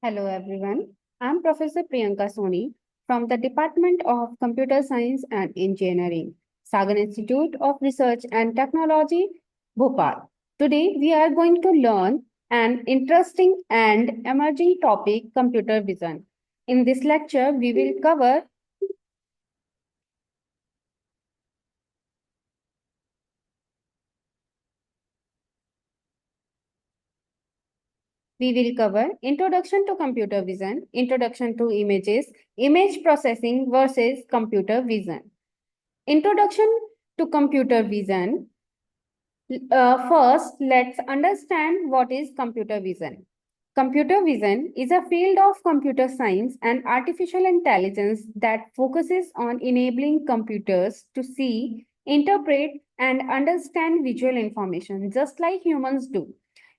Hello everyone. I'm Professor Priyanka Soni from the Department of Computer Science and Engineering, Sagan Institute of Research and Technology, Bhopal. Today we are going to learn an interesting and emerging topic, computer vision. In this lecture, we will cover Introduction to Computer Vision, Introduction to Images, Image Processing versus Computer Vision. Introduction to Computer Vision. First, let's understand what is computer vision. Computer vision is a field of computer science and artificial intelligence that focuses on enabling computers to see, interpret, and understand visual information just like humans do.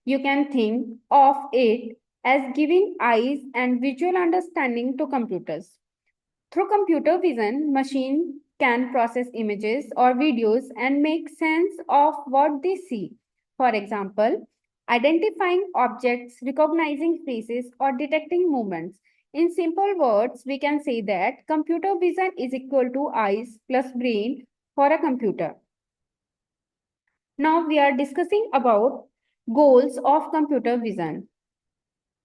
You can think of it as giving eyes and visual understanding to computers. Through computer vision, machine can process images or videos and make sense of what they see. For example, identifying objects, recognizing faces, or detecting movements. In simple words, we can say that computer vision is equal to eyes plus brain for a computer. Now we are discussing about goals of computer vision.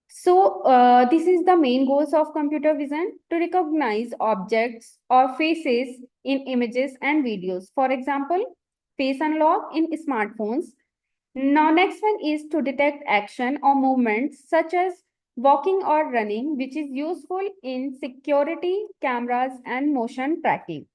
So, this is the main goals of computer vision: to recognize objects or faces in images and videos. For example, face unlock in smartphones. Now, next one is to detect action or movements such as walking or running, which is useful in security cameras and motion tracking.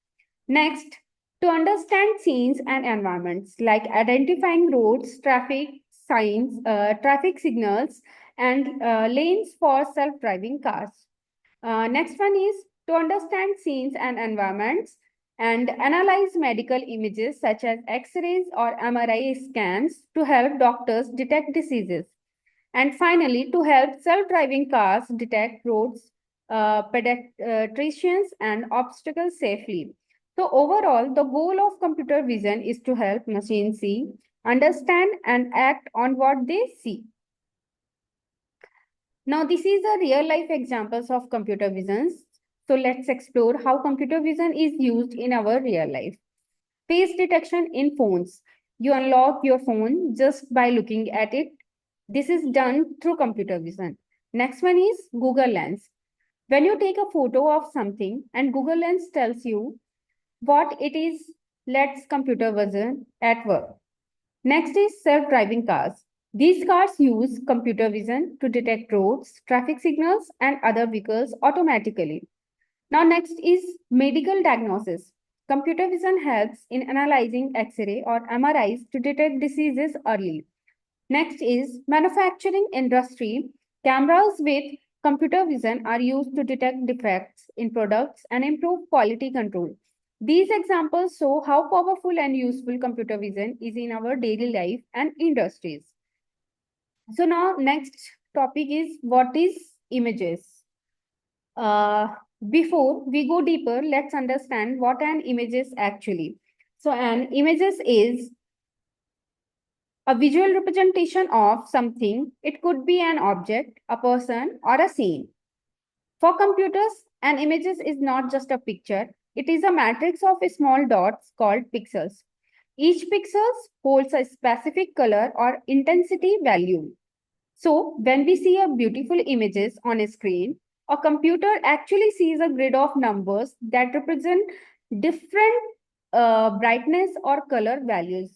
Next, to understand scenes and environments like identifying roads, traffic signs, traffic signals, and lanes for self-driving cars. Next one is to understand scenes and environments and analyze medical images such as X-rays or MRI scans to help doctors detect diseases. And finally, to help self-driving cars detect roads, pedestrians, and obstacles safely. So overall, the goal of computer vision is to help machines see, understand, and act on what they see. Now, this is a real life examples of computer visions. So let's explore how computer vision is used in our real life. Face detection in phones. You unlock your phone just by looking at it. This is done through computer vision. Next one is Google Lens. When you take a photo of something and Google Lens tells you what it is, let's computer vision at work. Next is self-driving cars. These cars use computer vision to detect roads, traffic signals, and other vehicles automatically. Now, next is medical diagnosis. Computer vision helps in analyzing X-ray or MRIs to detect diseases early. Next is manufacturing industry. Cameras with computer vision are used to detect defects in products and improve quality control. These examples show how powerful and useful computer vision is in our daily life and industries. So now next topic is what is images. Uh, Before we go deeper, let's understand what an image is actually. So an images is a visual representation of something. It could be an object, a person, or a scene. For computers, an images is not just a picture. It is a matrix of small dots called pixels. Each pixel holds a specific color or intensity value. So when we see a beautiful images on a screen, a computer actually sees a grid of numbers that represent different brightness or color values.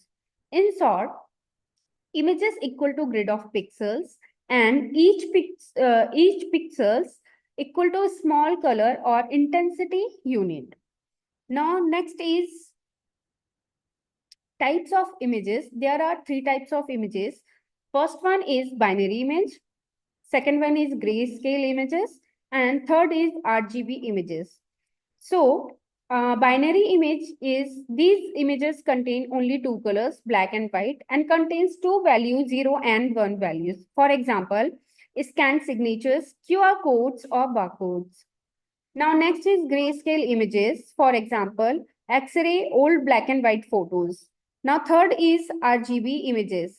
In short, image is equal to grid of pixels, and each pixels equal to small color or intensity unit. Now next is types of images. There are three types of images. First one is binary image, second one is grayscale images, and third is RGB images. So binary image is these images contain only two colors, black and white, and contains two values, 0 and 1 values. For example, scanned signatures, QR codes, or barcodes. Now next is grayscale images. For example, X-ray, old black and white photos. Now third is RGB images.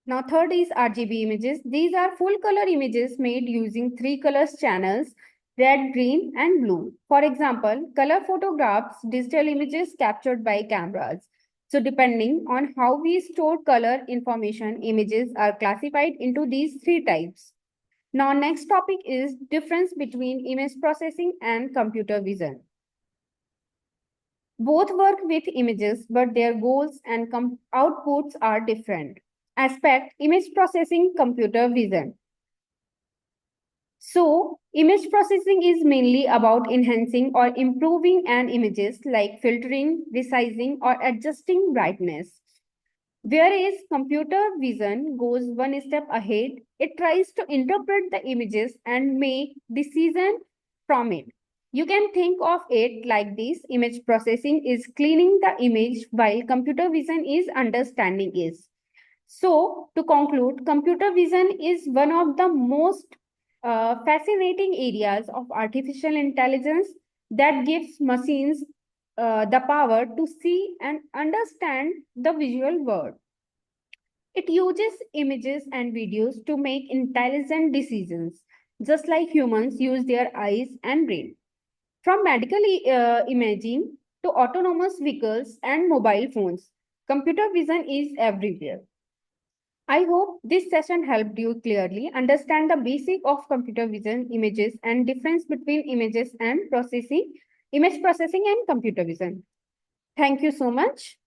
Now, third is RGB images. These are full color images made using three colors channels, red, green, and blue. For example, color photographs, digital images captured by cameras. So depending on how we store color information, images are classified into these three types. Now, next topic is difference between image processing and computer vision. Both work with images, but their goals and outputs are different. Aspect image processing, computer vision. So, image processing is mainly about enhancing or improving an images like filtering, resizing, or adjusting brightness. Whereas computer vision goes one step ahead, it tries to interpret the images and make decision from it. You can think of it like this: image processing is cleaning the image while computer vision is understanding it. So, to conclude, computer vision is one of the most fascinating areas of artificial intelligence that gives machines the power to see and understand the visual world. It uses images and videos to make intelligent decisions, just like humans use their eyes and brain. From medical imaging to autonomous vehicles and mobile phones, computer vision is everywhere. I hope this session helped you clearly understand the basic of computer vision, images, and difference between image processing and computer vision. Thank you so much.